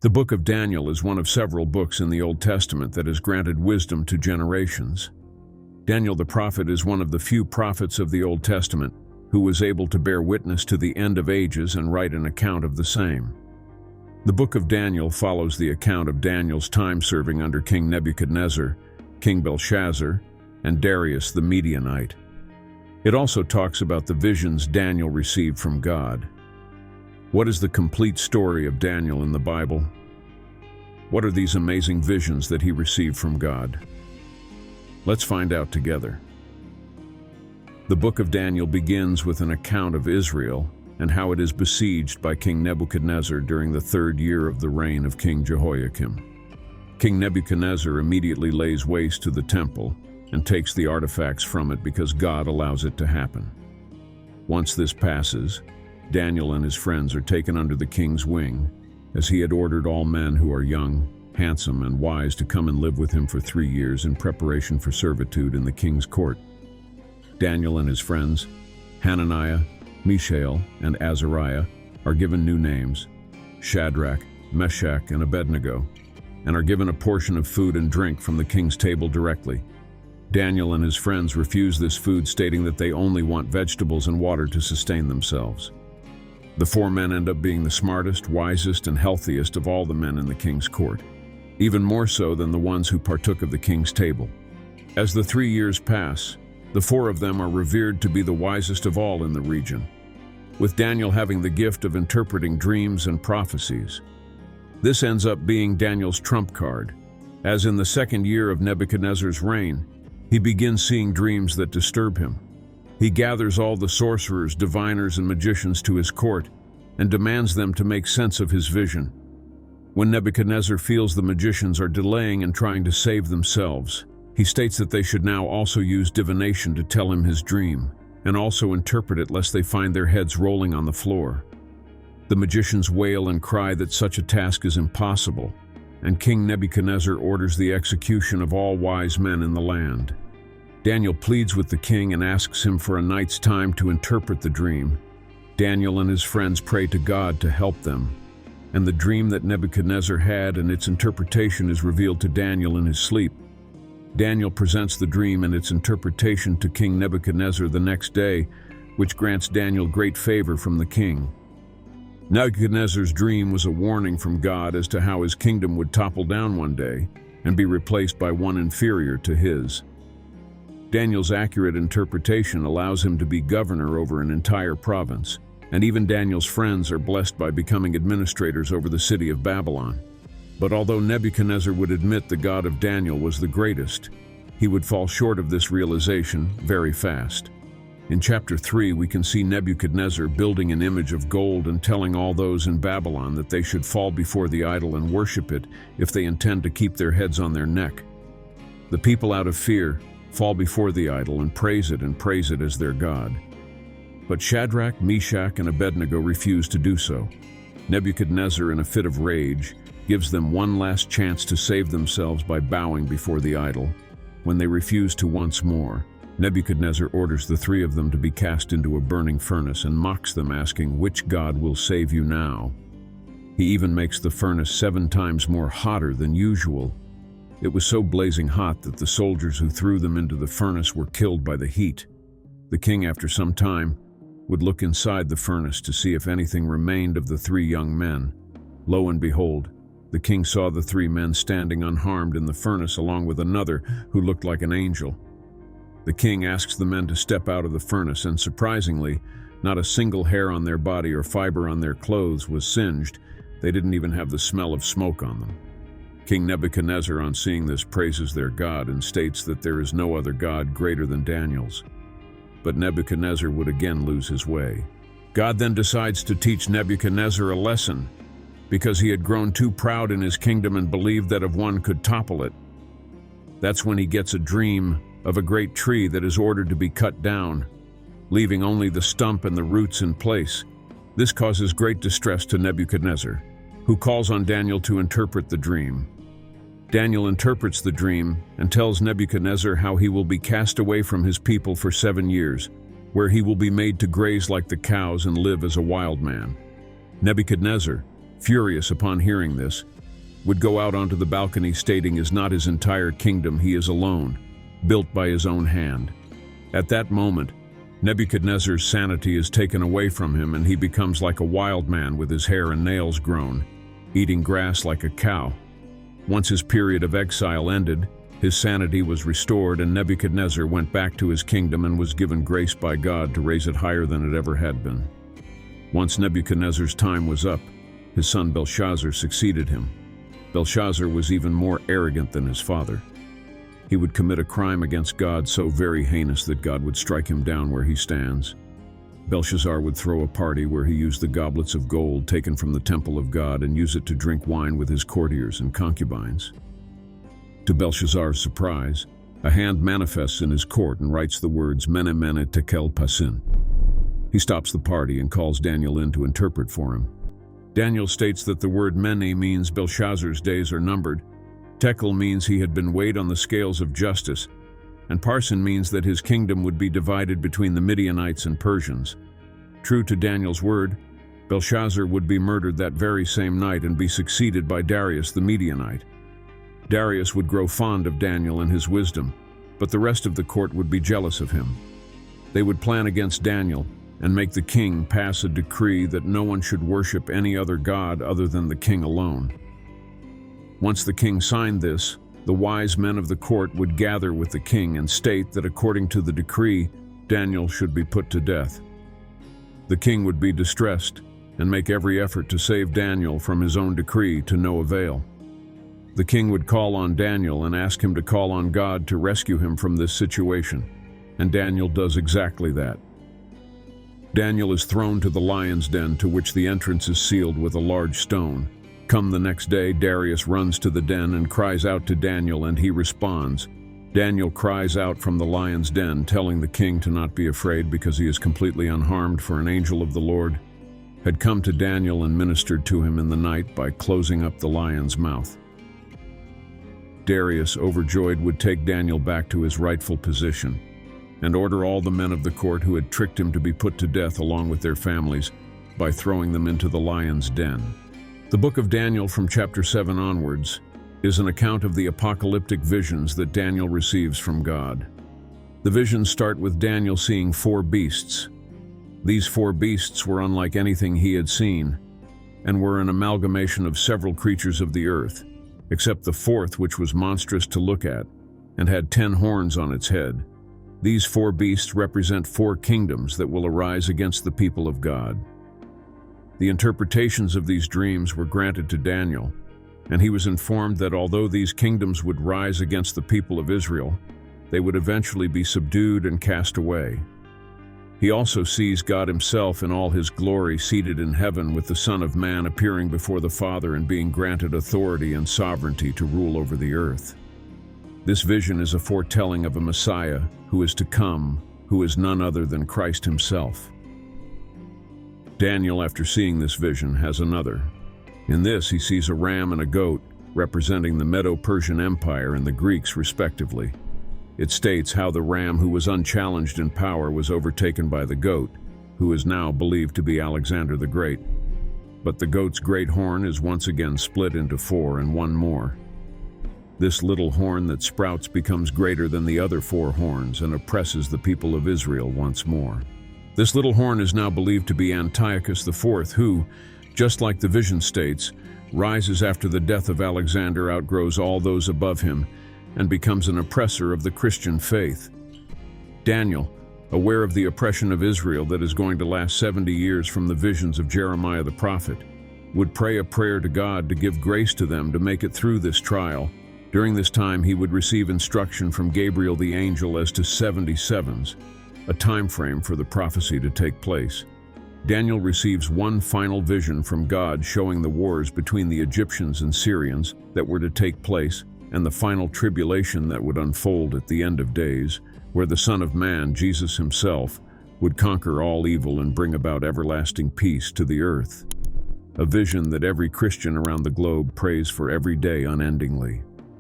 The book of Daniel is one of several books in the Old Testament that has granted wisdom to generations. Daniel the prophet is one of the few prophets of the Old Testament who was able to bear witness to the end of ages and write an account of the same. The book of Daniel follows the account of Daniel's time serving under King Nebuchadnezzar, King Belshazzar, and Darius the Media Knight. It also talks about the visions Daniel received from God. What is the complete story of Daniel in the Bible? What are these amazing visions that he received from God? Let's find out together. The book of Daniel begins with an account of Israel and how it is besieged by King Nebuchadnezzar during the third year of the reign of King Jehoiakim. King Nebuchadnezzar immediately lays waste to the temple and takes the artifacts from it because God allows it to happen. Once this passes, Daniel and his friends are taken under the king's wing, as he had ordered all men who are young, handsome, and wise to come and live with him for 3 years in preparation for servitude in the king's court. Daniel and his friends, Hananiah, Mishael, and Azariah, are given new names, Shadrach, Meshach, and Abednego, and are given a portion of food and drink from the king's table directly. Daniel and his friends refuse this food, stating that they only want vegetables and water to sustain themselves. The 4 men end up being the smartest, wisest, and healthiest of all the men in the king's court, even more so than the ones who partook of the king's table. As the 3 years pass, the 4 of them are revered to be the wisest of all in the region, with Daniel having the gift of interpreting dreams and prophecies. This ends up being Daniel's trump card, as in the 2nd year of Nebuchadnezzar's reign, he begins seeing dreams that disturb him. He gathers all the sorcerers, diviners, and magicians to his court and demands them to make sense of his vision. When Nebuchadnezzar feels the magicians are delaying and trying to save themselves, he states that they should now also use divination to tell him his dream, and also interpret it lest they find their heads rolling on the floor. The magicians wail and cry that such a task is impossible, and King Nebuchadnezzar orders the execution of all wise men in the land. Daniel pleads with the king and asks him for a night's time to interpret the dream. Daniel and his friends pray to God to help them, and the dream that Nebuchadnezzar had and its interpretation is revealed to Daniel in his sleep. Daniel presents the dream and its interpretation to King Nebuchadnezzar the next day, which grants Daniel great favor from the king. Nebuchadnezzar's dream was a warning from God as to how his kingdom would topple down one day and be replaced by one inferior to his. Daniel's accurate interpretation allows him to be governor over an entire province, and even Daniel's friends are blessed by becoming administrators over the city of Babylon. But although Nebuchadnezzar would admit the God of Daniel was the greatest, he would fall short of this realization very fast. In chapter 3, we can see Nebuchadnezzar building an image of gold and telling all those in Babylon that they should fall before the idol and worship it if they intend to keep their heads on their neck. The people, out of fear, fall before the idol and praise it as their god. But Shadrach, Meshach, and Abednego refuse to do so. Nebuchadnezzar, in a fit of rage, gives them one last chance to save themselves by bowing before the idol. When they refuse to once more, Nebuchadnezzar orders the 3 of them to be cast into a burning furnace and mocks them, asking, "Which god will save you now?" He even makes the furnace 7 times more hotter than usual. It was so blazing hot that the soldiers who threw them into the furnace were killed by the heat. The king, after some time, would look inside the furnace to see if anything remained of the 3 young men. Lo and behold, the king saw the 3 men standing unharmed in the furnace along with another who looked like an angel. The king asks the men to step out of the furnace, and surprisingly, not a single hair on their body or fiber on their clothes was singed. They didn't even have the smell of smoke on them. King Nebuchadnezzar, on seeing this, praises their God and states that there is no other God greater than Daniel's. But Nebuchadnezzar would again lose his way. God then decides to teach Nebuchadnezzar a lesson, because he had grown too proud in his kingdom and believed that if one could topple it. That's when he gets a dream of a great tree that is ordered to be cut down, leaving only the stump and the roots in place. This causes great distress to Nebuchadnezzar, who calls on Daniel to interpret the dream. Daniel interprets the dream and tells Nebuchadnezzar how he will be cast away from his people for 7 years, where he will be made to graze like the cows and live as a wild man. Nebuchadnezzar, furious upon hearing this, would go out onto the balcony stating is not his entire kingdom, he is alone, built by his own hand. At that moment, Nebuchadnezzar's sanity is taken away from him and he becomes like a wild man with his hair and nails grown, eating grass like a cow. Once his period of exile ended, his sanity was restored and Nebuchadnezzar went back to his kingdom and was given grace by God to raise it higher than it ever had been. Once Nebuchadnezzar's time was up, his son Belshazzar succeeded him. Belshazzar was even more arrogant than his father. He would commit a crime against God so very heinous that God would strike him down where he stands. Belshazzar would throw a party where he used the goblets of gold taken from the temple of God and use it to drink wine with his courtiers and concubines. To Belshazzar's surprise, a hand manifests in his court and writes the words Mene Mene Tekel Parsin. He stops the party and calls Daniel in to interpret for him. Daniel states that the word Mene means Belshazzar's days are numbered, Tekel means he had been weighed on the scales of justice, and Parsin means that his kingdom would be divided between the Midianites and Persians. True to Daniel's word, Belshazzar would be murdered that very same night and be succeeded by Darius the Media Knight. Darius would grow fond of Daniel and his wisdom, but the rest of the court would be jealous of him. They would plan against Daniel and make the king pass a decree that no one should worship any other god other than the king alone. Once the king signed this, the wise men of the court would gather with the king and state that according to the decree, Daniel should be put to death. The king would be distressed and make every effort to save Daniel from his own decree to no avail. The king would call on Daniel and ask him to call on God to rescue him from this situation, and Daniel does exactly that. Daniel is thrown to the lion's den, to which the entrance is sealed with a large stone. Come the next day, Darius runs to the den and cries out to Daniel, and he responds. Daniel cries out from the lion's den, telling the king to not be afraid because he is completely unharmed, for an angel of the Lord had come to Daniel and ministered to him in the night by closing up the lion's mouth. Darius, overjoyed, would take Daniel back to his rightful position and order all the men of the court who had tricked him to be put to death along with their families by throwing them into the lion's den. The book of Daniel from chapter 7 onwards is an account of the apocalyptic visions that Daniel receives from God. The visions start with Daniel seeing 4 beasts. These 4 beasts were unlike anything he had seen and were an amalgamation of several creatures of the earth, except the 4th, which was monstrous to look at and had 10 horns on its head. These 4 beasts represent 4 kingdoms that will arise against the people of God. The interpretations of these dreams were granted to Daniel, and he was informed that although these kingdoms would rise against the people of Israel, they would eventually be subdued and cast away. He also sees God himself in all his glory seated in heaven, with the Son of Man appearing before the Father and being granted authority and sovereignty to rule over the earth. This vision is a foretelling of a Messiah who is to come, who is none other than Christ himself. Daniel, after seeing this vision, has another. In this, he sees a ram and a goat, representing the Medo-Persian Empire and the Greeks, respectively. It states how the ram, who was unchallenged in power, was overtaken by the goat, who is now believed to be Alexander the Great. But the goat's great horn is once again split into 4 and one more. This little horn that sprouts becomes greater than the other 4 horns and oppresses the people of Israel once more. This little horn is now believed to be Antiochus IV, who, just like the vision states, rises after the death of Alexander, outgrows all those above him, and becomes an oppressor of the Christian faith. Daniel, aware of the oppression of Israel that is going to last 70 years from the visions of Jeremiah the prophet, would pray a prayer to God to give grace to them to make it through this trial. During this time, he would receive instruction from Gabriel the angel as to 77s, a time frame for the prophecy to take place. Daniel receives one final vision from God showing the wars between the Egyptians and Syrians that were to take place, and the final tribulation that would unfold at the end of days, where the Son of Man, Jesus himself, would conquer all evil and bring about everlasting peace to the earth. A vision that every Christian around the globe prays for every day unendingly.